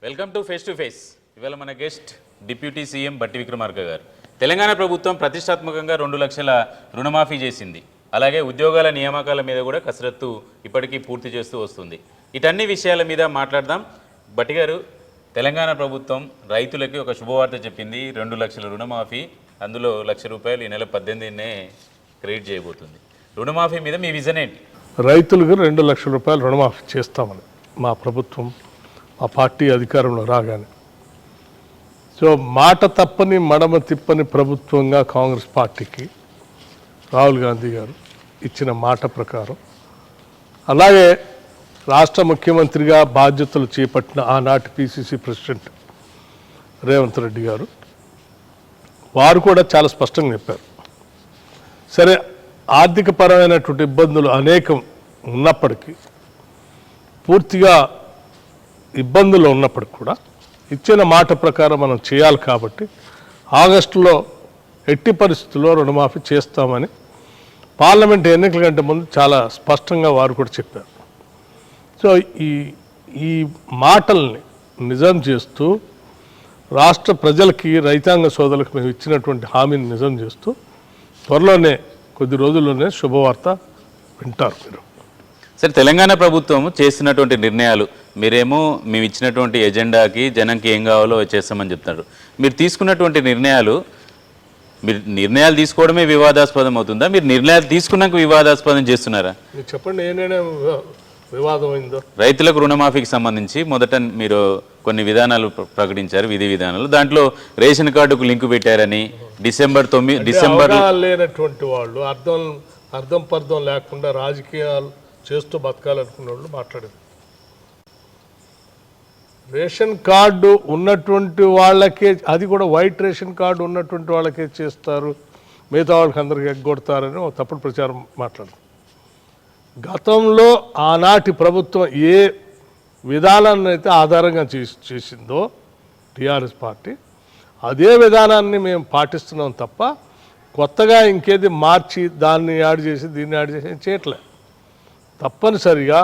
Welcome to face. ఇవాళ మన guest deputy CM బట్టి విక్రమార్క గారు. తెలంగాణ ప్రభుత్వం ప్రతిష్టాత్మకంగా 2 లక్షల రుణమాఫీ చేసింది. అలాగే ఉద్యోగాల నియామకాల మీద కూడా కసరత్తు ఇప్పటికీ పూర్తి చేస్తూ వస్తుంది. ఇటన్ని విషయాల మీద మాట్లాడదాం. బట్టి గారు, తెలంగాణ ప్రభుత్వం రైతులకి ఒక శుభవార్త చెప్పింది. 2 లక్షల రుణమాఫీ, అందులో ₹1,00,000 ఈ నెల 18నే క్రెడిట్ చేయబోతుంది. రుణమాఫీ మీద మీ విజన్ ఏంటి? రైతులకు ₹2 లక్షల రుణమాఫీ చేస్తామని మా ప్రభుత్వం, మా పార్టీ అధికారంలో రాగానే. సో మాట తప్పని మడమ తిప్పని ప్రభుత్వంగా కాంగ్రెస్ పార్టీకి రాహుల్ గాంధీ గారు ఇచ్చిన మాట ప్రకారం, అలాగే రాష్ట్ర ముఖ్యమంత్రిగా బాధ్యతలు చేపట్టిన ఆనాటి పిసిసి ప్రెసిడెంట్ రేవంత్ రెడ్డి గారు, వారు కూడా చాలా స్పష్టంగా చెప్పారు. సరే, ఆర్థికపరమైనటువంటి ఇబ్బందులు అనేకం ఉన్నప్పటికీ, పూర్తిగా ఇబ్బందులు ఉన్నప్పటికి కూడా ఇచ్చిన మాట ప్రకారం మనం చేయాలి కాబట్టి ఆగస్టులో ఎట్టి పరిస్థితుల్లో రుణమాఫీ చేస్తామని పార్లమెంట్ ఎన్నికల కంటే ముందు చాలా స్పష్టంగా వారు కూడా చెప్పారు. సో ఈ మాటల్ని నిజం చేస్తూ, రాష్ట్ర ప్రజలకి, రైతాంగ సోదరులకు మేము ఇచ్చినటువంటి హామీని నిజం చేస్తూ త్వరలోనే, కొద్ది రోజుల్లోనే శుభవార్త వింటారు మీరు. సరే, తెలంగాణ ప్రభుత్వం చేస్తున్నటువంటి నిర్ణయాలు, మీరేమో మేము ఇచ్చినటువంటి ఎజెండాకి జనంకి ఏం కావాలో చేస్తామని చెప్తున్నారు. మీరు తీసుకున్నటువంటి నిర్ణయాలు తీసుకోవడమే వివాదాస్పదం అవుతుందా? మీరు నిర్ణయాలు తీసుకున్నాక వివాదాస్పదం చేస్తున్నారా? చెప్పండి, ఏదైనా వివాదం అయిందో? రైతులకు రుణమాఫీకి సంబంధించి మొదట మీరు కొన్ని విధానాలు ప్రకటించారు, విధి విధానాలు. దాంట్లో రేషన్ కార్డుకు లింకు పెట్టారని, డిసెంబర్ లేనటువంటి వాళ్ళు, అర్థం పర్థం లేకుండా రాజకీయాలు చేస్తూ బతకాలనుకున్న వాళ్ళు మాట్లాడారు. రేషన్ కార్డు ఉన్నటువంటి వాళ్ళకే, అది కూడా వైట్ రేషన్ కార్డు ఉన్నటువంటి వాళ్ళకే చేస్తారు, మిగతా వాళ్ళకి అందరికి ఎగ్గొడతారని ఒక తప్పుడు ప్రచారం మాట్లాడారు. గతంలో ఆనాటి ప్రభుత్వం ఏ విధానాన్ని అయితే ఆధారంగా చేసిందో టీఆర్ఎస్ పార్టీ, అదే విధానాన్ని మేము పాటిస్తున్నాం తప్ప కొత్తగా ఇంకేది మార్చి దాన్ని యాడ్ చేసి దీన్ని యాడ్ చేసి చేయట్లే. తప్పనిసరిగా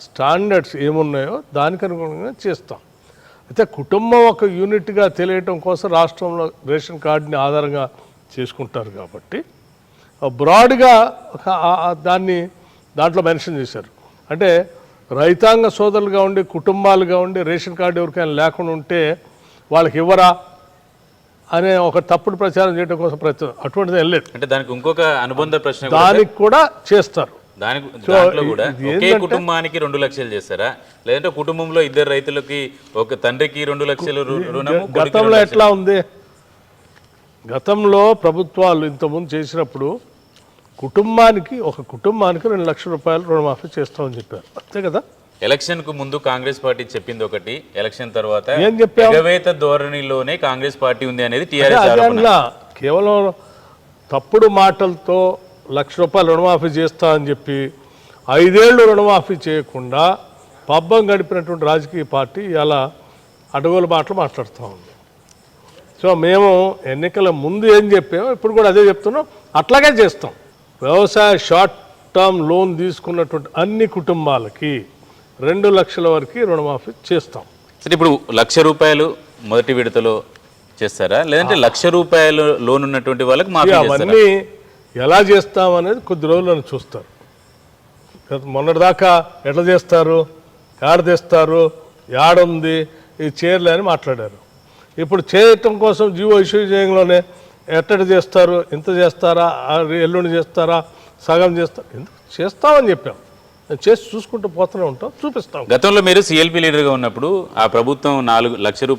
స్టాండర్డ్స్ ఏమున్నాయో దానికి అనుగుణంగా చేస్తాం. అయితే కుటుంబం ఒక యూనిట్గా తెలియటం కోసం రాష్ట్రంలో రేషన్ కార్డుని ఆధారంగా చేసుకుంటారు కాబట్టి బ్రాడ్గా దాంట్లో మెన్షన్ చేశారు. అంటే రైతాంగ సోదరులుగా ఉండి, కుటుంబాలుగా ఉండి రేషన్ కార్డు ఎవరికైనా లేకుండా ఉంటే వాళ్ళకి ఇవ్వరా అనే ఒక తప్పుడు ప్రచారం చేయడం కోసం అటువంటిది వెళ్ళలేదు. అంటే దానికి ఇంకొక అనుబంధ ప్రశ్న, దానికి కూడా చేస్తారు. దాంట్లో కూడా ఒకే కుటుంబానికి 2 లక్షలు చేస్తారా, లేదంటే కుటుంబంలో 2 రైతులకి, ఒక తండ్రికి 2 లక్షలు రుణము? గతంలో ఎట్లా ఉంది? గతంలో ప్రభుత్వాలు ఇంతకుముందు చేసినప్పుడు ఒక కుటుంబానికి 2 లక్షల రూపాయలు రుణమాఫీ చేస్తామని చెప్పారు, అంతే కదా? ఎలక్షన్ కు ముందు కాంగ్రెస్ పార్టీ చెప్పింది ఒకటి, ఎలక్షన్ తర్వాత ఏం చెప్పారు? ఎగవేత ధోరణిలోనే కాంగ్రెస్ పార్టీ ఉంది అనేది టీఆర్ఎస్. కేవలం తప్పుడు మాటలతో ₹1,00,000 రుణమాఫీ చేస్తా అని చెప్పి 5 ఏళ్ళు రుణమాఫీ చేయకుండా పబ్బం గడిపినటువంటి రాజకీయ పార్టీ ఇలా అడగోలు మాటలు మాట్లాడుతూ ఉంది. సో మేము ఎన్నికల ముందు ఏం చెప్పామో ఇప్పుడు కూడా అదే చెప్తున్నాం, అట్లాగే చేస్తాం. వ్యవసాయ షార్ట్ టర్మ్ లోన్ తీసుకున్నటువంటి అన్ని కుటుంబాలకి 2 లక్షల వరకు రుణమాఫీ చేస్తాం. సరే, ఇప్పుడు ₹1,00,000 మొదటి విడతలో చేస్తారా, లేదంటే ₹1,00,000 లోన్ ఉన్నటువంటి వాళ్ళకి మాఫీ చేస్తారా? అవన్నీ ఎలా చేస్తామనేది కొద్ది రోజులను చూస్తారు. మొన్నటిదాకా ఎట్లా చేస్తారు, ఏడ తెస్తారు, ఏడుంది, ఇది చేయలే అని మాట్లాడారు. ఇప్పుడు చేయటం కోసం జీవో ఇష్యూ చేయడంలోనే ఎట్టడి చేస్తారు, ఇంత చేస్తారా, ఎల్లుండి చేస్తారా, సగం చేస్తారు, ఎందుకు చేస్తామని చెప్పాం. చేసి చూసుకుంటూ పోతూనే ఉంటాం, చూపిస్తాం. గతంలో మీరు సిఎల్పి లీడర్గా ఉన్నప్పుడు ఆ ప్రభుత్వం ₹4 లక్షల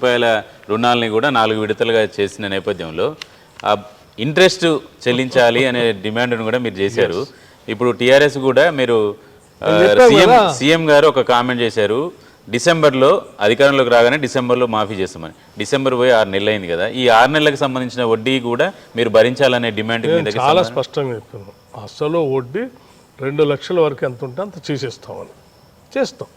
రుణాలని కూడా 4 విడతలుగా చేసిన నేపథ్యంలో ఆ ఇంట్రెస్ట్ చెల్లించాలి అనే డిమాండ్ను కూడా మీరు చేశారు. ఇప్పుడు టీఆర్ఎస్ కూడా మీరు సీఎం గారు ఒక కామెంట్ చేశారు, డిసెంబర్లో అధికారంలోకి రాగానే డిసెంబర్లో మాఫీ చేస్తామని. డిసెంబర్ పోయి 6 నెలలు అయింది కదా, ఈ 6 నెలలకు సంబంధించిన వడ్డీ కూడా మీరు భరించాలనే డిమాండ్ చాలా స్పష్టంగా చెప్తున్నాం. అసలు వడ్డీ 2 లక్షల వరకు ఎంత ఉంటే అంత చేసేస్తామని చేస్తాం.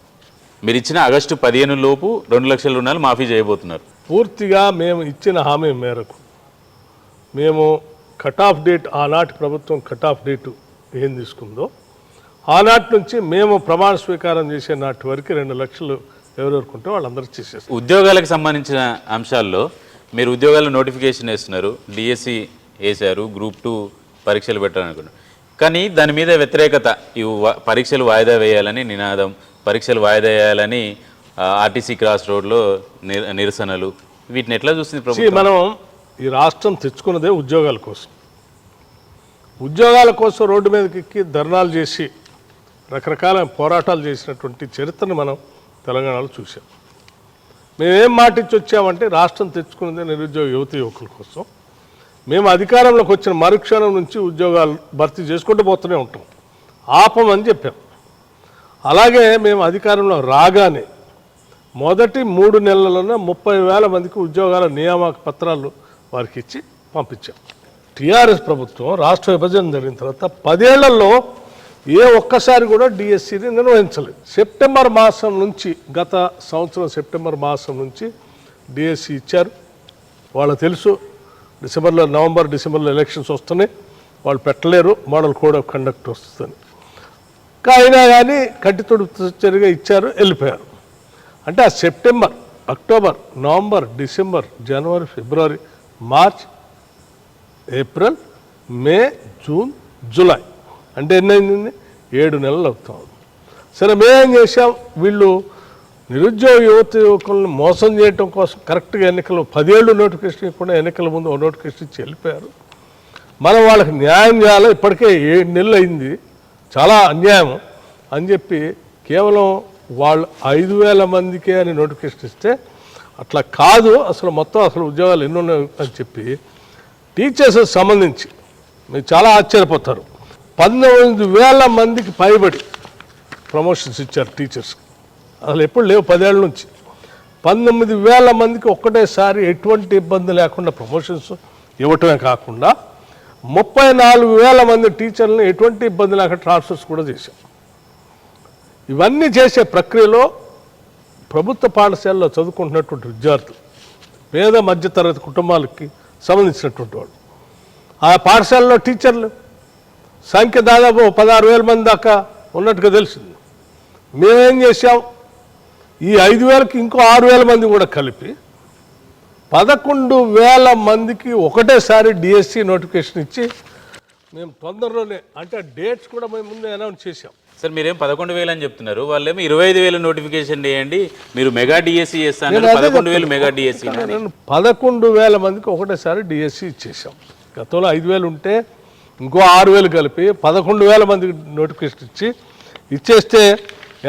మీరు ఇచ్చిన ఆగస్టు 15 లోపు 2 లక్షల రుణాలు మాఫీ చేయబోతున్నారు. పూర్తిగా మేము ఇచ్చిన హామీ మేరకు మేము కట్ ఆఫ్ డేట్, ఆనాటి ప్రభుత్వం కట్ ఆఫ్ డేటు ఏం తీసుకుందో ఆనాటి నుంచి మేము ప్రమాణ స్వీకారం చేసే నాటి వరకు 2 లక్షలు ఎవరెవరికి ఉంటే వాళ్ళందరికీ చేసేస్తారు. ఉద్యోగాలకు సంబంధించిన అంశాల్లో మీరు ఉద్యోగాల నోటిఫికేషన్ వేస్తున్నారు, డిఎస్సి వేశారు, గ్రూప్ 2 పరీక్షలు పెట్టాలనుకున్నారు. కానీ దాని మీద వ్యతిరేకత, పరీక్షలు వాయిదా వేయాలని నినాదం, పరీక్షలు వాయిదా వేయాలని ఆర్టీసీ క్రాస్ రోడ్లో నిరసనలు, వీటిని ఎట్లా చూస్తుంది ప్రభుత్వం? మనం ఈ రాష్ట్రం తెచ్చుకున్నదే ఉద్యోగాల కోసం. ఉద్యోగాల కోసం రోడ్డు మీదకి ఎక్కి ధర్నాలు చేసి రకరకాల పోరాటాలు చేసినటువంటి చరిత్రను మనం తెలంగాణలో చూసాం. మేమేం మాటిచ్చి వచ్చామంటే రాష్ట్రం తెచ్చుకున్నదే నిరుద్యోగ యువకుల కోసం. మేము అధికారంలోకి వచ్చిన మరుక్షణం నుంచి ఉద్యోగాలు భర్తీ చేసుకుంటూ పోతూనే ఉంటాం, ఆపమని చెప్పాం. అలాగే మేము అధికారంలో రాగానే మొదటి 3 నెలల్లోనే 30,000 మందికి ఉద్యోగాల నియామక పత్రాలు వారికి ఇచ్చి పంపించాం. టీఆర్ఎస్ ప్రభుత్వం రాష్ట్ర విభజన జరిగిన తర్వాత 10 ఏళ్లలో ఏ ఒక్కసారి కూడా డిఎస్సిని నిర్వహించలేదు. సెప్టెంబర్ మాసం నుంచి, గత సంవత్సరం సెప్టెంబర్ మాసం నుంచి డిఎస్సి ఇచ్చారు. వాళ్ళకి తెలుసు నవంబర్ డిసెంబర్లో ఎలక్షన్స్ వస్తున్నాయి, వాళ్ళు పెట్టలేరు, మోడల్ కోడ్ ఆఫ్ కండక్ట్ వస్తుంది. అయినా కానీ కట్టితోడు చర్యగా ఇచ్చారు, వెళ్ళిపోయారు. అంటే ఆ సెప్టెంబర్, అక్టోబర్, నవంబర్, డిసెంబర్, జనవరి, ఫిబ్రవరి, మార్చ్, ఏప్రిల్, మే, జూన్, జూలై, అంటే ఎన్నైంది? 7 నెలలు అవుతా ఉంది. సరే, మేమేం చేసాం? వీళ్ళు నిరుద్యోగ యువకులను మోసం చేయడం కోసం కరెక్ట్గా ఎన్నికలు 10 ఏళ్ళు నోటిఫికేషన్ ఇవ్వకుండా ఎన్నికల ముందు నోటిఫికేషన్ ఇచ్చి వెళ్ళిపోయారు. మనం వాళ్ళకి న్యాయం చేయాలి, ఇప్పటికే 7 నెలలు అయింది, చాలా అన్యాయం అని చెప్పి కేవలం వాళ్ళు 5,000 మందికే అని నోటిఫికేషన్ ఇస్తే అట్లా కాదు, అసలు ఉద్యోగాలు ఎన్ని ఉన్నాయి అని చెప్పి టీచర్స్ సంబంధించి మీరు చాలా ఆశ్చర్యపోతారు, 19,000 మందికి పైబడి ప్రమోషన్స్ ఇచ్చారు టీచర్స్. అసలు ఎప్పుడు లేవు 10 ఏళ్ళ నుంచి. 19,000 మందికి ఒక్కటేసారి ఎటువంటి ఇబ్బంది లేకుండా ప్రమోషన్స్ ఇవ్వటమే కాకుండా 34,000 మంది టీచర్లను ఎటువంటి ఇబ్బంది లేకుండా ట్రాన్స్ఫర్స్ కూడా చేశాం. ఇవన్నీ చేసే ప్రక్రియలో ప్రభుత్వ పాఠశాలలో చదువుకుంటున్నటువంటి విద్యార్థులు, పేద మధ్యతరగతి కుటుంబాలకి సంబంధించినటువంటి వాళ్ళు, ఆ పాఠశాలలో టీచర్లు సంఖ్య దాదాపు 16,000 మంది దాకా ఉన్నట్టుగా తెలిసింది. మేమేం చేసాం? ఈ 5,000కి ఇంకో 6,000 మంది కూడా కలిపి 11,000 మందికి ఒకటేసారి డిఎస్సి నోటిఫికేషన్ ఇచ్చి మేము తొందరలోనే, అంటే డేట్స్ కూడా మేము ముందే అనౌన్స్ చేసాం. సార్, మీరేం 11,000 అని చెప్తున్నారు, వాళ్ళేమో 25,000 నోటిఫికేషన్ చేయండి, మీరు మెగా డిఎస్సి చేస్తాను, 11,000 మెగా డిఎస్సి. 11,000 మందికి ఒకటేసారి డిఎస్సి ఇచ్చేసాం. గతంలో 5,000 ఉంటే ఇంకో 6,000 కలిపి 11,000 మందికి నోటిఫికేషన్ ఇచ్చేస్తే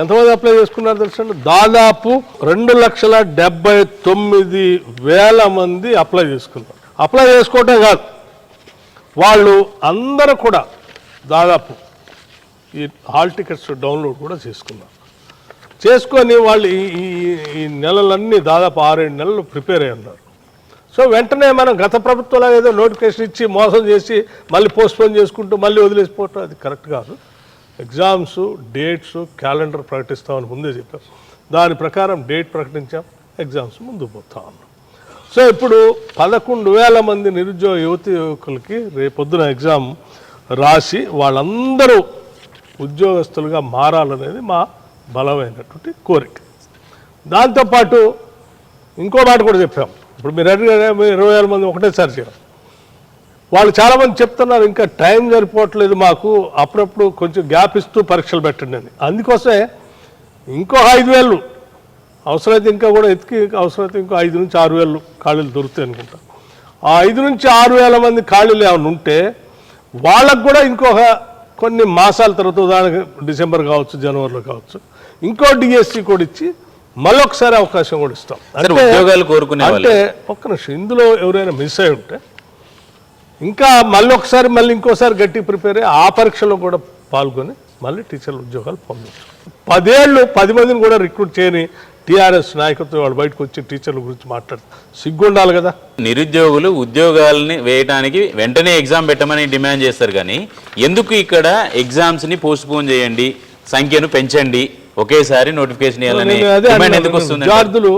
ఎంతమంది అప్లై చేసుకున్నారు తెలుసండి? దాదాపు 2,79,000 మంది అప్లై చేసుకున్నారు. అప్లై చేసుకోవటం కాదు, వాళ్ళు అందరూ కూడా దాదాపు ఈ హాల్ టికెట్స్ డౌన్లోడ్ కూడా చేసుకొని వాళ్ళు ఈ నెలలన్నీ దాదాపు 6-7 నెలలు ప్రిపేర్ అయి ఉన్నారు. సో వెంటనే మనం గత ప్రభుత్వంలో ఏదో నోటిఫికేషన్ ఇచ్చి మోసం చేసి మళ్ళీ పోస్ట్పోన్ చేసుకుంటూ మళ్ళీ వదిలేసిపోవటం అది కరెక్ట్ కాదు. ఎగ్జామ్స్, డేట్స్, క్యాలెండర్ ప్రకటిస్తామని ముందే చెప్పాం. దాని ప్రకారం డేట్ ప్రకటించాం, ఎగ్జామ్స్ ముందు పోతా ఉన్నాం. సో ఇప్పుడు 11,000 మంది నిరుద్యోగ యువకులకి రేపొద్దున ఎగ్జామ్ రాసి వాళ్ళందరూ ఉద్యోగస్తులుగా మారాలనేది మా బలమైనటువంటి కోరిక. దాంతోపాటు ఇంకో మాట కూడా చెప్పాం. ఇప్పుడు మీరు అడిగారు 20,000 మంది ఒకటేసారి చేయడం. వాళ్ళు చాలామంది చెప్తున్నారు ఇంకా టైం సరిపోవట్లేదు మాకు, అప్పుడప్పుడు కొంచెం గ్యాప్ ఇస్తూ పరీక్షలు పెట్టండి అని. అందుకోసమే ఇంకో 5,000 అవసరమైతే ఇంకా కూడా అవసరమైతే ఇంకో 5,000 నుంచి 6,000 ఖాళీలు దొరుకుతాయి అనుకుంటా. ఆ 5,000 నుంచి 6,000 మంది ఖాళీలు ఏమైనా ఉంటే వాళ్ళకు కూడా ఇంకొక కొన్ని మాసాల తర్వాత, ఉదాహరణకి డిసెంబర్ కావచ్చు, జనవరిలో కావచ్చు, ఇంకో డిఎస్సి కూడా ఇచ్చి మళ్ళొకసారి అవకాశం కూడా ఇస్తాం. అంటే ఒక్క నిమిషం, ఇందులో ఎవరైనా మిస్ అయి ఉంటే ఇంకా మళ్ళీ ఇంకోసారి గట్టి ప్రిపేర్ అయ్యి ఆ పరీక్షలో కూడా పాల్గొని మళ్ళీ టీచర్ల ఉద్యోగాలు పొందవచ్చు. 10 ఏళ్ళు 10 మందిని కూడా రిక్రూట్ చేయని టీఆర్ఎస్ నాయకత్వం వాళ్ళు బయటకు వచ్చి టీచర్ల గురించి మాట్లాడుతారు. సిగ్గు ఉండాలి కదా. నిరుద్యోగులు ఉద్యోగాలని వేయడానికి వెంటనే ఎగ్జామ్ పెట్టమని డిమాండ్ చేస్తారు, కానీ ఎందుకు ఇక్కడ ఎగ్జామ్స్ని పోస్ట్పోన్ చేయండి, సంఖ్యను పెంచండి, ఒకేసారి నోటిఫికేషన్ ఇవ్వాలని ఎందుకు వస్తుంది? విద్యార్థులు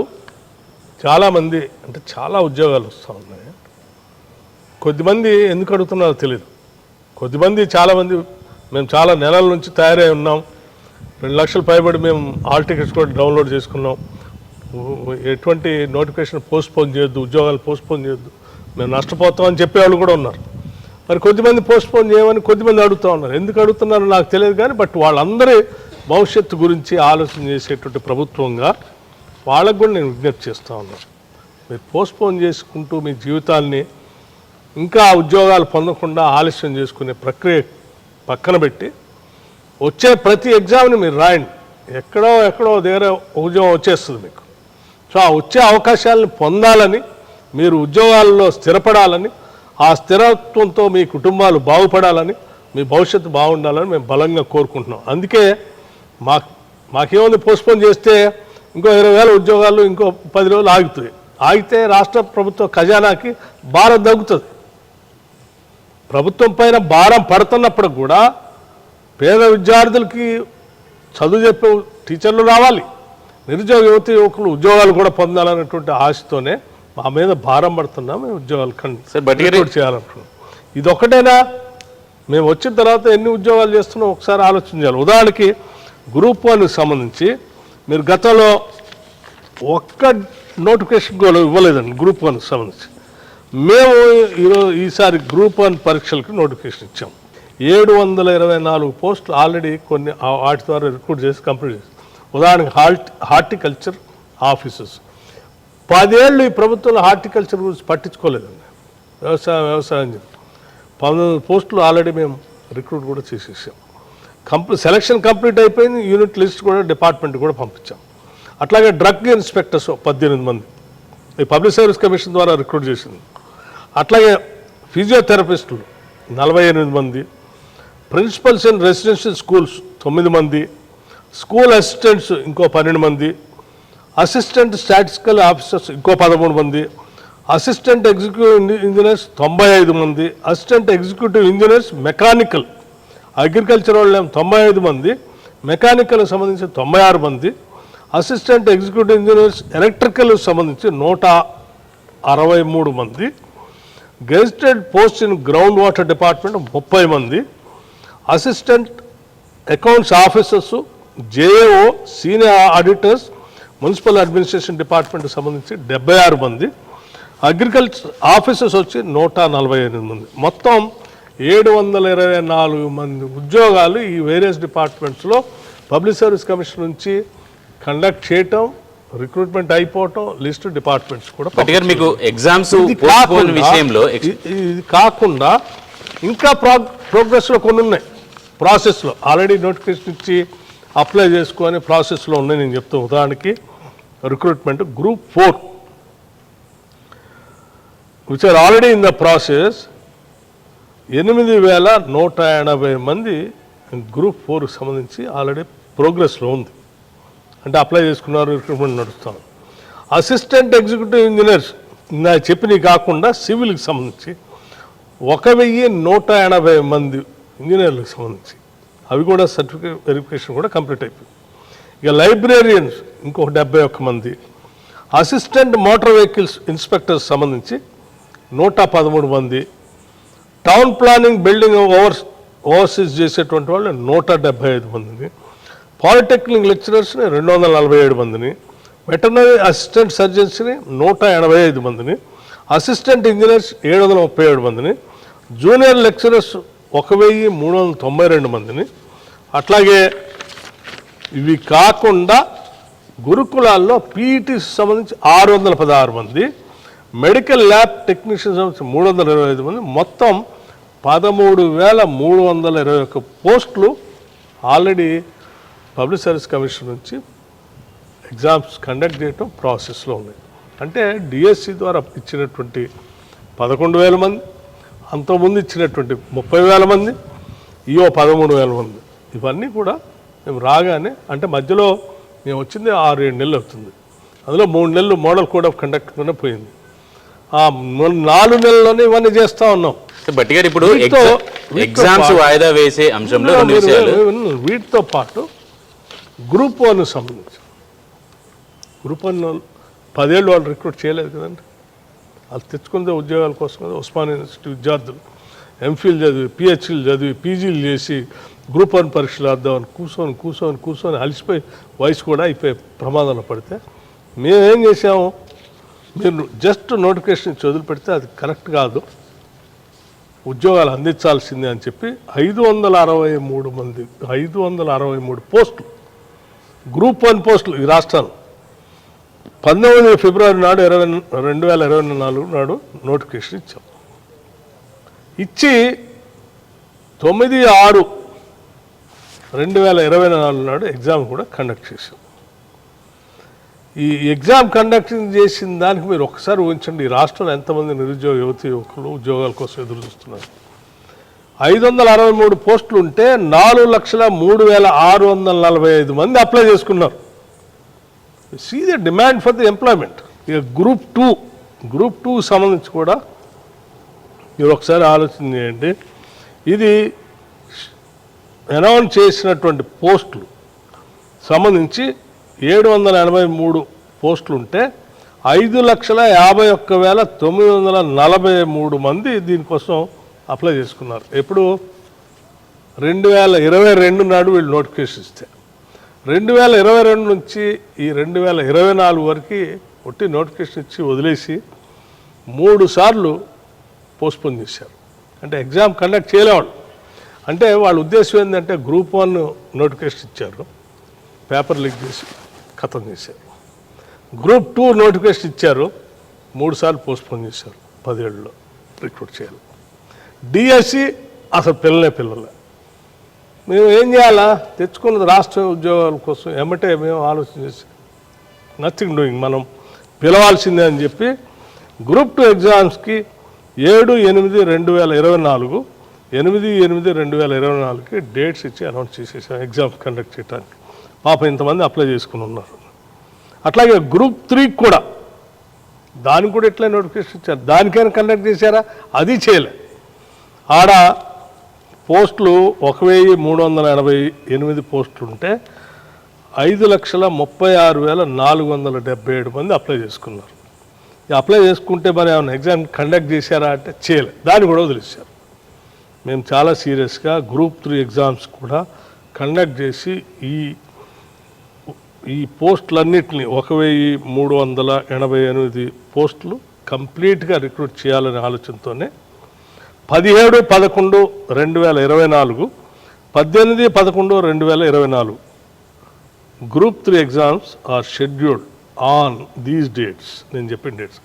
చాలామంది, అంటే చాలా ఉద్యోగాలు వస్తూ ఉన్నాయి. కొద్దిమంది ఎందుకు అడుగుతున్నారో తెలియదు. చాలామంది మేము చాలా నెలల నుంచి తయారై ఉన్నాం, 2 లక్షలు పైబడి మేము హాల్ టికెట్స్ కూడా డౌన్లోడ్ చేసుకున్నాం, ఎటువంటి నోటిఫికేషన్ పోస్ట్పోన్ చేయొద్దు, ఉద్యోగాలు పోస్ట్పోన్ చేయొద్దు, మేము నష్టపోతామని చెప్పేవాళ్ళు కూడా ఉన్నారు. మరి కొద్దిమంది పోస్ట్పోన్ చేయమని కొద్దిమంది అడుగుతూ ఉన్నారు. ఎందుకు అడుగుతున్నారో నాకు తెలియదు కానీ బట్ వాళ్ళందరి భవిష్యత్తు గురించి ఆలోచన చేసేటువంటి ప్రభుత్వంగా వాళ్ళకు కూడా నేను విజ్ఞప్తి చేస్తూ ఉన్నాను. మీరు పోస్ట్పోన్ చేసుకుంటూ మీ జీవితాల్ని ఇంకా ఉద్యోగాలు పొందకుండా ఆలస్యం చేసుకునే ప్రక్రియ పక్కన పెట్టి వచ్చే ప్రతి ఎగ్జామ్ని మీరు రాయండి. ఎక్కడో దగ్గర ఉద్యోగం వచ్చేస్తుంది మీకు. సో ఆ వచ్చే అవకాశాలను పొందాలని, మీరు ఉద్యోగాల్లో స్థిరపడాలని, ఆ స్థిరత్వంతో మీ కుటుంబాలు బాగుపడాలని, మీ భవిష్యత్తు బాగుండాలని మేము బలంగా కోరుకుంటున్నాం. అందుకే మాకేముంది, పోస్ట్పోన్ చేస్తే ఇంకో 20,000 ఉద్యోగాలు ఇంకో 10 రోజులు ఆగుతాయి. ఆగితే రాష్ట్ర ప్రభుత్వ ఖజానాకి భారం తగ్గుతుంది. ప్రభుత్వం పైన భారం పడుతున్నప్పుడు కూడా పేద విద్యార్థులకి చదువు చెప్పే టీచర్లు రావాలి, నిరుద్యోగ యువకులు ఉద్యోగాలు కూడా పొందాలనేటువంటి ఆశతోనే మా మీద భారం పడుతున్నాం. మేము ఉద్యోగాలు చేయాలనుకుంటున్నాం. ఇది ఒకటేనా? మేము వచ్చిన తర్వాత ఎన్ని ఉద్యోగాలు చేస్తున్నాం ఒకసారి ఆలోచించాలి. ఉదాహరణకి గ్రూప్ 1కి సంబంధించి మీరు గతంలో ఒక్క నోటిఫికేషన్ కూడా ఇవ్వలేదండి. గ్రూప్ 1కి సంబంధించి మేము ఈసారి గ్రూప్ 1 పరీక్షలకు నోటిఫికేషన్ ఇచ్చాం. 724 పోస్టులు ఆల్రెడీ కొన్ని వాటి ద్వారా రిక్రూట్ చేసి కంప్లీట్ చేసి. ఉదాహరణకి హార్టికల్చర్ ఆఫీసర్స్ 10 ఏళ్ళు ఈ ప్రభుత్వంలో హార్టికల్చర్ గురించి పట్టించుకోలేదండి. వ్యవసాయం 19 పోస్టులు ఆల్రెడీ మేము రిక్రూట్ కూడా చేసేసాం. సెలక్షన్ కంప్లీట్ అయిపోయింది. యూనిట్ లిస్ట్ కూడా డిపార్ట్మెంట్ కూడా పంపించాం. అట్లాగే డ్రగ్ ఇన్స్పెక్టర్స్ 18 మంది ఈ పబ్లిక్ సర్వీస్ కమిషన్ ద్వారా రిక్రూట్ చేసింది. అట్లాగే ఫిజియోథెరపిస్టులు 48 మంది, ప్రిన్సిపల్స్ ఇన్ రెసిడెన్షియల్ స్కూల్స్ 9 మంది, స్కూల్ అసిస్టెంట్స్ ఇంకో 12 మంది, అసిస్టెంట్ స్టాటిస్టికల్ ఆఫీసర్స్ ఇంకో 13 మంది, అసిస్టెంట్ ఎగ్జిక్యూటివ్ ఇంజనీర్స్ 95 మంది, assistant executive engineers mechanical, agriculture వాళ్ళు 95 మంది, మెకానికల్కి సంబంధించి 96 మంది, అసిస్టెంట్ ఎగ్జిక్యూటివ్ ఇంజనీర్స్ ఎలక్ట్రికల్కి సంబంధించి 163 మంది, gazetted post in ground water department 30 మంది, assistant accounts officers, JAO, senior auditors, municipal administration డిపార్ట్మెంట్కి సంబంధించి 76 మంది, అగ్రికల్చర్ ఆఫీసర్స్ వచ్చి 148 మంది. మొత్తం 724 మంది ఉద్యోగాలు ఈ వేరియస్ డిపార్ట్మెంట్స్లో పబ్లిక్ సర్వీస్ కమిషన్ నుంచి కండక్ట్ చేయటం, రిక్రూట్మెంట్ అయిపోవటం, లిస్ట్ డిపార్ట్మెంట్స్ కూడా. మీకు ఎగ్జామ్స్ విషయంలో ఇది కాకుండా ఇంకా ప్రోగ్రెస్లో కొన్ని ఉన్నాయి. ప్రాసెస్లో ఆల్రెడీ నోటిఫికేషన్ ఇచ్చి అప్లై చేసుకొని ప్రాసెస్లో ఉన్నాయి. నేను చెప్తాను. ఉదాహరణకి recruitment group 4 which are already in the process 8,180 మంది గ్రూప్ 4కి సంబంధించి ఆల్రెడీ ప్రోగ్రెస్లో ఉంది. అంటే అప్లై చేసుకున్నారు, రిక్రూట్మెంట్ నడుస్తాం. అసిస్టెంట్ ఎగ్జిక్యూటివ్ ఇంజనీర్స్ నా చెప్పినవి కాకుండా సివిల్కి సంబంధించి 1,180 మంది ఇంజనీర్లకు సంబంధించి అవి కూడా సర్టిఫికేట్ వెరిఫికేషన్ కూడా కంప్లీట్ అయిపోయింది. ఇక లైబ్రేరియన్స్ ఇంకో 71 మంది, అసిస్టెంట్ మోటార్ వెహికల్స్ ఇన్స్పెక్టర్స్ సంబంధించి 113 మంది, టౌన్ ప్లానింగ్ బిల్డింగ్ ఓవర్సీస్ చేసేటువంటి వాళ్ళు 175 మందిని, పాలిటెక్నిక్ లెక్చరర్స్ని 247 మందిని, వెటర్నరీ అసిస్టెంట్ సర్జన్స్ని 185 మందిని, అసిస్టెంట్ ఇంజనీర్స్ 737 మందిని, జూనియర్ లెక్చరర్స్ 1,392 మందిని. అట్లాగే ఇవి కాకుండా గురుకులాల్లో పీఈటీకి సంబంధించి 616 మంది, మెడికల్ ల్యాబ్ టెక్నీషియన్ సంబంధించి 325 మంది, మొత్తం 13,321 పోస్టులు ఆల్రెడీ పబ్లిక్ సర్వీస్ కమిషన్ నుంచి ఎగ్జామ్స్ కండక్ట్ చేయటం ప్రాసెస్లో ఉన్నాయి. అంటే డిఎస్సి ద్వారా ఇచ్చినటువంటి 11,000 మంది, అంతకుముందు ఇచ్చినటువంటి 30,000 మంది, ఈయో 13,000 మంది, ఇవన్నీ కూడా మేము రాగానే, అంటే మధ్యలో మేము వచ్చింది 6-7 నెలలు అవుతుంది. అందులో 3 నెలలు మోడల్ కోడ్ ఆఫ్ కండక్ట్తోనే పోయింది. ఆ 4 నెలల్లోనే ఇవన్నీ చేస్తూ ఉన్నాం. బట్ గారు ఇప్పుడు ఎగ్జామ్స్ వాయిదా వేసే అంశంలో వీటితో పాటు గ్రూప్ 1 సంబంధించి గ్రూప్ 1 10 ఏళ్ళు వాళ్ళు రిక్రూట్ చేయలేదు కదండి. వాళ్ళు తెచ్చుకుందే ఉద్యోగాల కోసం కదా. ఉస్మానియా యూనివర్సిటీ విద్యార్థులు ఎంఫిల్ చదివి, పిహెచ్డీలు చదివి, పీజీలు చేసి గ్రూప్ 1 పరీక్షలు వేద్దామని కూర్చొని అలసిపోయి వయసు కూడా అయిపోయి ప్రమాదంలో పడితే మేమేం చేసాము, మీరు జస్ట్ నోటిఫికేషన్ ఇచ్చి వదిలిపెడితే అది కరెక్ట్ కాదు, ఉద్యోగాలు అందించాల్సిందే అని చెప్పి 563 పోస్టులు, గ్రూప్ 1 పోస్టులు ఈ రాష్ట్రాలు 19 ఫిబ్రవరి నాడు 2024 నాడు నోటిఫికేషన్ ఇచ్చాం. ఇచ్చి 9/6/2024 నాడు ఎగ్జామ్ కూడా కండక్ట్ చేశాం. ఈ ఎగ్జామ్ కండక్ట్ చేసిన దానికి మీరు ఒకసారి ఊహించండి, ఈ రాష్ట్రంలో ఎంతమంది నిరుద్యోగ యువతి యువకులు ఉద్యోగాల కోసం ఎదురు చూస్తున్నారు. 563 పోస్టులు ఉంటే 4,03,645 మంది అప్లై చేసుకున్నారు. See the demand for the employment. ఇక గ్రూప్ టూ సంబంధించి కూడా మీరు ఒకసారి ఆలోచన చేయండి. ఇది అనౌన్స్ చేసినటువంటి పోస్టులు సంబంధించి 783 పోస్టులు ఉంటే 5,51,943 మంది దీనికోసం అప్లై చేసుకున్నారు. ఎప్పుడు 2022 నాడు వీళ్ళు నోటిఫికేషన్ ఇస్తే 2022 నుంచి ఈ 2024 వరకు ఒట్టి నోటిఫికేషన్ ఇచ్చి వదిలేసి 3 సార్లు పోస్ట్పోన్ చేశారు. అంటే ఎగ్జామ్ కండక్ట్ చేయలేవాళ్ళు. అంటే వాళ్ళ ఉద్దేశం ఏంటంటే గ్రూప్ 1 నోటిఫికేషన్ ఇచ్చారు, పేపర్ లీక్ చేసి ఖతం చేశారు. గ్రూప్ 2 నోటిఫికేషన్ ఇచ్చారు, 3 సార్లు పోస్ట్పోన్ చేశారు, 10 ఏళ్ళలో రిక్రూట్ చేయాలి. డిఎస్సి అసలు పిల్లలే. మేము ఏం చేయాలా, తెచ్చుకున్నది రాష్ట్ర ఉద్యోగాల కోసం ఎమ్మటే మేము ఆలోచన చేసి నథింగ్ డూయింగ్, మనం పిలవాల్సిందే అని చెప్పి గ్రూప్ 2 ఎగ్జామ్స్కి 7/8/2024 8/8/2024కి డేట్స్ ఇచ్చి అనౌన్స్ చేసేసాం ఎగ్జామ్స్ కండక్ట్ చేయడానికి. పాపం ఇంతమంది అప్లై చేసుకుని ఉన్నారు. అట్లాగే గ్రూప్ 3 కూడా దానికి కూడా ఎట్లా నోటిఫికేషన్ ఇచ్చారు, దానికైనా కండక్ట్ చేశారా, అది చేయలే. ఆడ పోస్టులు 1,388 పోస్టులు ఉంటే 5,36,477 మంది అప్లై చేసుకున్నారు. అప్లై చేసుకుంటే మరి ఏమైనా ఎగ్జామ్ కండక్ట్ చేశారా అంటే చేయలే, దాన్ని కూడా వదిలేశారు. మేము చాలా సీరియస్గా గ్రూప్ 3 ఎగ్జామ్స్ కూడా కండక్ట్ చేసి ఈ పోస్టులన్నింటినీ 1,388 పోస్టులు కంప్లీట్గా రిక్రూట్ చేయాలనే ఆలోచనతోనే 17/11/2024 18/11/2024 group 3 exams are scheduled on these dates. నేను చెప్పిన డేట్స్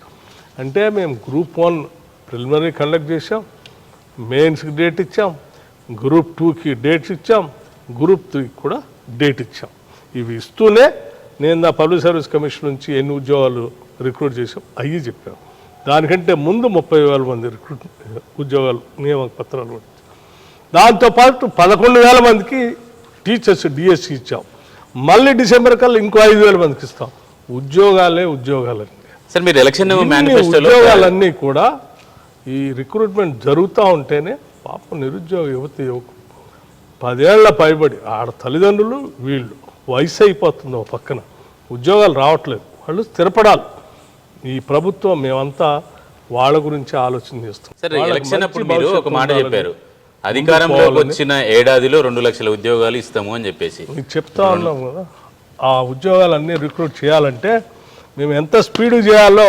అంటే మేము గ్రూప్ 1 ప్రిలిమినరీ కండక్ట్ చేసాం, మెయిన్స్కి డేట్ ఇచ్చాం, గ్రూప్ 2కి డేట్స్ ఇచ్చాం, గ్రూప్ 3కి కూడా డేట్ ఇచ్చాం. ఇవి ఇస్తూనే నేను పబ్లిక్ సర్వీస్ కమిషన్ నుంచి ఎన్ని ఉద్యోగాలు రిక్రూట్ చేసాం అవి చెప్పాం. దానికంటే ముందు 30,000 మంది రిక్రూట్ ఉద్యోగాలు నియామక పత్రాలు కూడా. దాంతోపాటు 11,000 మందికి టీచర్స్ డిఎస్సి ఇచ్చాం. మళ్ళీ డిసెంబర్ కల్లా ఇంకో 5,000 మందికి ఇస్తాం. ఉద్యోగాలన్నీ సార్, మీరు ఎలక్షన్ ఉద్యోగాలన్నీ కూడా ఈ రిక్రూట్మెంట్ జరుగుతూ ఉంటేనే పాపం నిరుద్యోగ యువతి యువకులు 10 ఏళ్ల పైబడి ఆడ తల్లిదండ్రులు వీళ్ళు వయసు అయిపోతుంది, ఒక పక్కన ఉద్యోగాలు రావట్లేదు, వాళ్ళు స్థిరపడాలి. ఈ ప్రభుత్వం మేమంతా వాళ్ళ గురించి ఆలోచన చేస్తాం. సార్, ఎలక్షన్ అప్పుడు మీరు ఒక మాట చెప్పారు, అధికారంలోకి వచ్చిన ఏడాదిలో 2 లక్షల ఉద్యోగాలు ఇస్తాము అని చెప్పేసి చెప్తా ఉన్నాం కదా. ఆ ఉద్యోగాలన్నీ రిక్రూట్ చేయాలంటే మేము ఎంత స్పీడ్ చేయాలో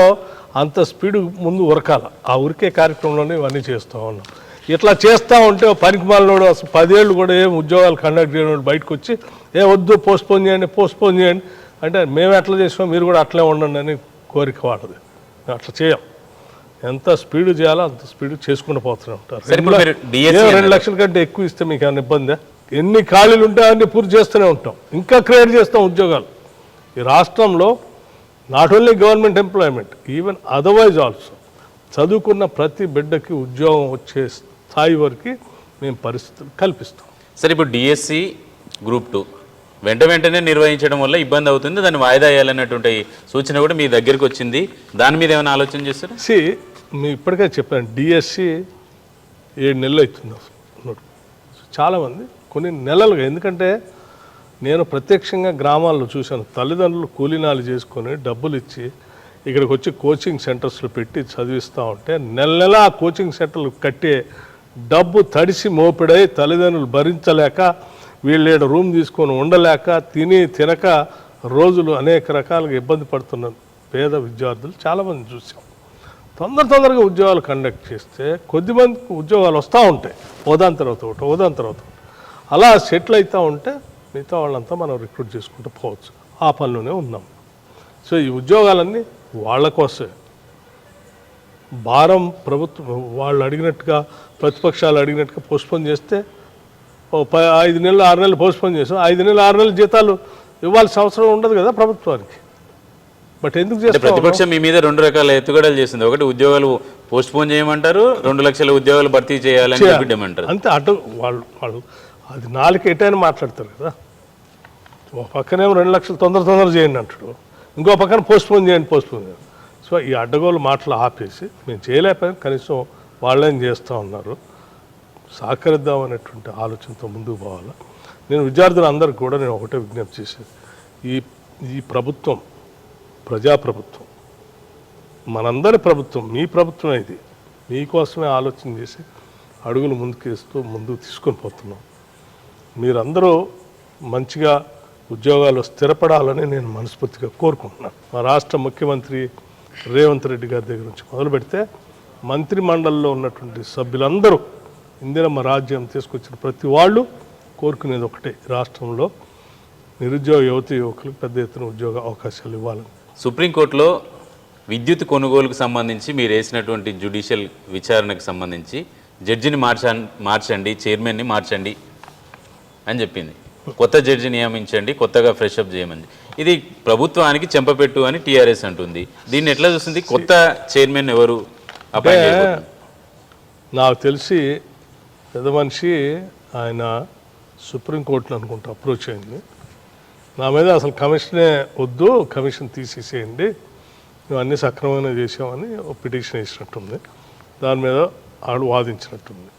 అంత స్పీడ్ ముందు ఉరకాల. ఆ ఉరికే కార్యక్రమంలోనే ఇవన్నీ చేస్తూ ఉన్నాం. ఇట్లా చేస్తూ ఉంటే పనికిమాలినోడు అసలు 10 ఏళ్ళు కూడా ఏం ఉద్యోగాలు కండక్ట్ చేయడం బయటకు వచ్చి వద్దు పోస్ట్పోన్ చేయండి అంటే మేము ఎట్లా చేసాం మీరు కూడా అట్లే ఉండండి అని కోరిక వాడదు. అట్లా చేయం. ఎంత స్పీడ్ చేయాలో అంత స్పీడ్ చేసుకుంటూ పోతూనే ఉంటారు. 2 లక్షల కంటే ఎక్కువ ఇస్తే మీకు ఏమైనా ఇబ్బందా? ఎన్ని ఖాళీలు ఉంటాయో అన్ని పూర్తి చేస్తూనే ఉంటాం, ఇంకా క్రియేట్ చేస్తాం ఉద్యోగాలు. ఈ రాష్ట్రంలో not only government employment, even otherwise also చదువుకున్న ప్రతి బిడ్డకి ఉద్యోగం వచ్చే స్థాయి వరకు మేము పరిస్థితులు కల్పిస్తాం. సార్, ఇప్పుడు డిఎస్సి గ్రూప్ 2 వెంటనే నిర్వహించడం వల్ల ఇబ్బంది అవుతుంది, దాన్ని వాయిదా వేయాలన్నటువంటి సూచన కూడా మీ దగ్గరికి వచ్చింది. దాని మీద ఏమైనా ఆలోచన చేస్తారు? మీ ఇప్పటికే చెప్పాను, డిఎస్సి 7 నెలలు అవుతుంది. చాలామంది కొన్ని నెలలుగా, ఎందుకంటే నేను ప్రత్యక్షంగా గ్రామాల్లో చూశాను, తల్లిదండ్రులు కూలీనాలు చేసుకొని డబ్బులు ఇచ్చి ఇక్కడికి వచ్చి కోచింగ్ సెంటర్స్లో పెట్టి చదివిస్తూ ఉంటే నెల ఆ కోచింగ్ సెంటర్లు కట్టే డబ్బు తడిసి మోపిడై తల్లిదండ్రులు భరించలేక వీళ్ళేడ రూమ్ తీసుకొని ఉండలేక తినక రోజులు అనేక రకాలుగా ఇబ్బంది పడుతున్న పేద విద్యార్థులు చాలామంది చూసాం. తొందరగా ఉద్యోగాలు కండక్ట్ చేస్తే కొద్దిమందికి ఉద్యోగాలు వస్తూ ఉంటాయి, ఓదాని తర్వాత ఒకటి. అలా సెటిల్ అవుతూ ఉంటే మిగతా వాళ్ళంతా మనం రిక్రూట్ చేసుకుంటూ పోవచ్చు. ఆ పనిలోనే ఉన్నాం. సో ఈ ఉద్యోగాలన్నీ వాళ్ళ కోసమే. భారం ప్రభుత్వం వాళ్ళు అడిగినట్టుగా, ప్రతిపక్షాలు అడిగినట్టుగా పోస్ట్పోన్ చేస్తే 5 నెలలు 6 నెలలు పోస్ట్పోన్ చేస్తాం. 5 నెలలు 6 నెలలు జీతాలు ఇవ్వాల్సిన అవసరం ఉండదు కదా ప్రభుత్వానికి. బట్ ఎందుకు చేస్తాం? ప్రతిపక్షం మీ మీద 2 రకాల ఎత్తుగడలు చేసింది. ఒకటి ఉద్యోగాలు పోస్ట్ పోన్ చేయమంటారు, 2 లక్షల ఉద్యోగాలు భర్తీ చేయాలని చెప్పమంటారు. అంతే. అటు వాళ్ళు అది 4 ఎటైనా మాట్లాడతారు కదా. ఒక పక్కనేమో 2 లక్షలు తొందర చేయండి అంటాడు, ఇంకో పక్కన పోస్ట్పోన్ చేయండి. సో ఈ అడ్డగోలు మాటలు ఆపేసి మేము చేయలేకపోయాం, కనీసం వాళ్ళేం చేస్తూ ఉన్నారు, సహకరిద్దామనేటువంటి ఆలోచనతో ముందుకు పోవాలి. నేను విద్యార్థులందరికీ కూడా నేను ఒకటే విజ్ఞప్తి చేసేది, ఈ ప్రభుత్వం ప్రజాప్రభుత్వం, మనందరి ప్రభుత్వం, మీ ప్రభుత్వం. ఇది మీకోసమే ఆలోచన చేసి అడుగులు ముందుకు తీసుకొని పోతున్నాం. మీరందరూ మంచిగా ఉద్యోగాలు స్థిరపడాలని నేను మనస్ఫూర్తిగా కోరుకుంటున్నాను. మా రాష్ట్ర ముఖ్యమంత్రి రేవంత్ రెడ్డి గారి దగ్గర నుంచి మొదలు పెడితే మంత్రి మండలిలో ఉన్నటువంటి సభ్యులందరూ, ఇందిరమ్మ రాజ్యం తీసుకొచ్చిన ప్రతి వాళ్ళు కోరుకునేది ఒకటే, రాష్ట్రంలో నిరుద్యోగ యువకులకు పెద్ద ఎత్తున ఉద్యోగ అవకాశాలు ఇవ్వాలని. సుప్రీంకోర్టులో విద్యుత్ కొనుగోలుకు సంబంధించి మీరు వేసినటువంటి జ్యుడిషియల్ విచారణకు సంబంధించి జడ్జిని మార్చండి, చైర్మన్ని మార్చండి అని చెప్పింది. కొత్త జడ్జి నియమించండి, కొత్తగా ఫ్రెష్ అప్ చేయమని. ఇది ప్రభుత్వానికి చెంపపెట్టు అని టీఆర్ఎస్ అంటుంది. దీన్ని ఎట్లా చూస్తుంది? కొత్త చైర్మన్ ఎవరు అపాయింట్ చేయబోతున్నారు? నాకు తెలిసి పెద్ద మనిషి ఆయన సుప్రీంకోర్టును అనుకుంటా అప్రోచ్ అయింది. నా మీద అసలు కమిషనే వద్దు, కమిషన్ తీసేసేయండి, మేము అన్నీ సక్రమంగా చేసామని ఒక పిటిషన్ వేసినట్టుంది. దాని మీద ఆడు వాదించినట్టుంది.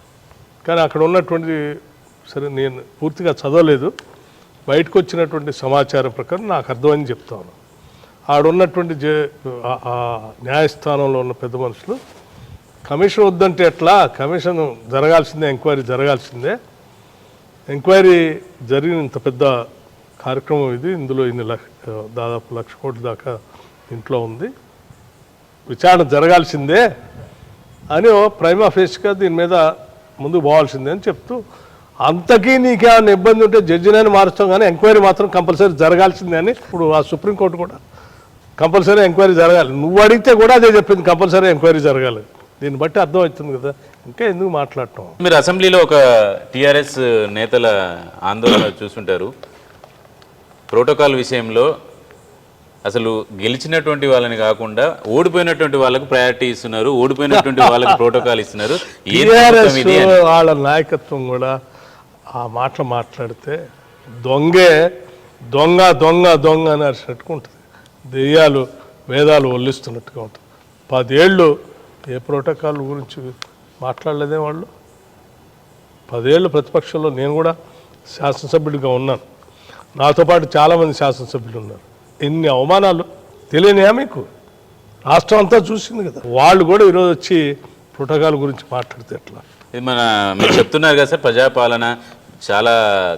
కానీ అక్కడ ఉన్నటువంటి, సరే నేను పూర్తిగా చదవలేదు, బయటకు వచ్చినటువంటి సమాచారం ప్రకారం నాకు అర్థమని చెప్తాను. ఆడున్నటువంటి న్యాయస్థానంలో ఉన్న పెద్ద మనుషులు కమిషన్ వద్దంటే ఎట్లా, కమిషన్ జరగాల్సిందే, ఎంక్వైరీ జరగాల్సిందే, ఎంక్వైరీ జరిగిన ఇంత పెద్ద కార్యక్రమం ఇది, ఇందులో దాదాపు 1,00,000 కోట్ల దాకా ఇంట్లో ఉంది, విచారణ జరగాల్సిందే అని ప్రైమా ఫేస్గా దీని మీద ముందుకు పోవాల్సిందే అని చెప్తూ, అంతకీ నీకేమైనా ఇబ్బంది ఉంటే జడ్జినైనా మారుస్తాం కానీ ఎంక్వైరీ మాత్రం కంపల్సరీ జరగాల్సిందే అని ఇప్పుడు ఆ సుప్రీంకోర్టు కూడా కంపల్సరీ ఎంక్వైరీ జరగాలి. నువ్వు అడిగితే కూడా అదే చెప్పింది, కంపల్సరీ ఎంక్వైరీ జరగాలి. దీన్ని బట్టి అర్థమవుతుంది కదా, ఇంకా ఎందుకు మాట్లాడటం. మీరు అసెంబ్లీలో ఒక టీఆర్ఎస్ నేతల ఆందోళన చూస్తుంటారు. ప్రోటోకాల్ విషయంలో అసలు గెలిచినటువంటి వాళ్ళని కాకుండా ఓడిపోయినటువంటి వాళ్ళకు ప్రయారిటీ ఇస్తున్నారు, ఓడిపోయినటువంటి వాళ్ళకు ప్రోటోకాల్ ఇస్తున్నారు. వాళ్ళ నాయకత్వం కూడా ఆ మాటలు మాట్లాడితే దొంగ అని అరిచినట్టుగా ఉంటుంది, దెయ్యాలు వేదాలు ఒల్లిస్తున్నట్టుగా ఉంటుంది. 10 ఏళ్ళు ఏ ప్రోటోకాల్ గురించి మాట్లాడలేదే వాళ్ళు. 10 ఏళ్ళు ప్రతిపక్షంలో నేను కూడా శాసనసభ్యుడిగా ఉన్నాను, నాతో పాటు చాలామంది శాసనసభ్యులు ఉన్నారు. ఎన్ని అవమానాలు తెలియనియా మీకు? రాష్ట్రం అంతా చూసింది కదా. వాళ్ళు కూడా ఈరోజు వచ్చి ప్రోటోకాల్ గురించి మాట్లాడితే ఎట్లా? ఇది మీరు చెప్తున్నారు కదా సార్, ప్రజాపాలన చాలా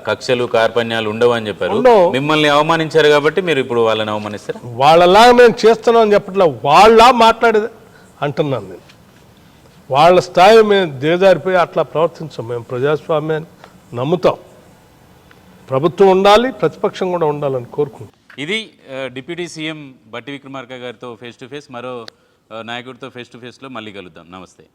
కక్షలు కార్పణ్యాలు ఉండవు అని చెప్పారు. మిమ్మల్ని అవమానించారు కాబట్టి మీరు ఇప్పుడు వాళ్ళని అవమానిస్తారా? వాళ్ళలాగా మేము చేస్తున్నాం అని చెప్పట్లా, వాళ్ళ మాట్లాడేది అంటున్నాను నేను. వాళ్ళ స్థాయి మేము దిగజారిపోయి అట్లా ప్రవర్తించాం. మేము ప్రజాస్వామ్యాన్ని నమ్ముతాం, ప్రభుత్వం ఉండాలి, ప్రతిపక్షం కూడా ఉండాలని కోరుకుంటాం. ఇది డిప్యూటీ సీఎం బట్టి విక్రమార్క గారితో ఫేస్ టు ఫేస్. మరో నాయకుడితో ఫేస్ టు ఫేస్లో మళ్ళీ కలుద్దాం. నమస్తే.